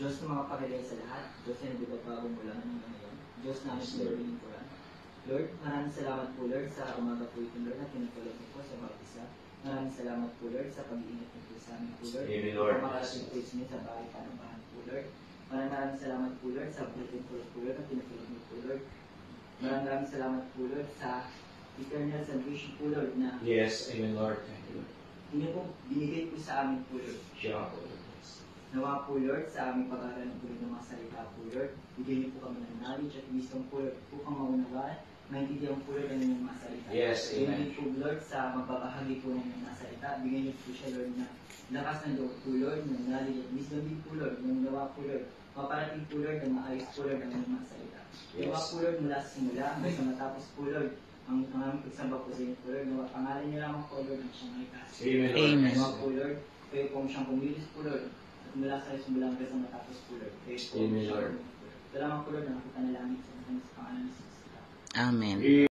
Diyos na mga pakilay sa lahat, Diyos na nagbabago mula ng ngayon, Diyos na aming pinarulingin ko. Lord, maraming salamat po Lord sa umaga po ito Lord na pinagpulog niyo po sa bawat isa. Maraming salamat po Lord sa pag-iingat niyo po sa amin po Lord. Amen, Lord. Pamarating po niyo sa bahay panambahan po Lord. Maraming salamat po Lord sa bulitin po Lord na pinagpulog niyo po Lord. Maraming salamat po Lord sa eternal salvation po Lord na Yes, Amen, Lord. Thank you, Lord. hindi po binigay po sa amin po Lord. Siya po, Lord. Nawa po Lord sa aming pag-aaral po ng mga salita po Lord. Bigyan niyo po kami ng knowledge at wisdom po Lord upang maunawaan, maintindihan po Lord ang inyong mga salita. Yes, Bigyan Amen. niyo po Lord sa magbabahagi po ng inyong mga salita. Bigyan niyo po siya Lord na lakas ng loob po Lord, ng knowledge at wisdom din po Lord, ng nawa po Lord. Maparating po Lord ang maayos po Lord ang inyong mga salita. Nawa po Lord mula sa simula hanggang sa matapos po Lord ang aming pagsamba po sa inyo po Lord. Nawa pangalan niyo lamang po Lord ang siyang may kasi. Amen, Lord. Amen. Nawa po Lord, kayo po ang siyang pumilis po Lord. Mula sa simula hanggang sa matapos po Lord. Amen, Lord. Salamat po Lord na nakita na langit sa pangalan ng Jesus. Amen.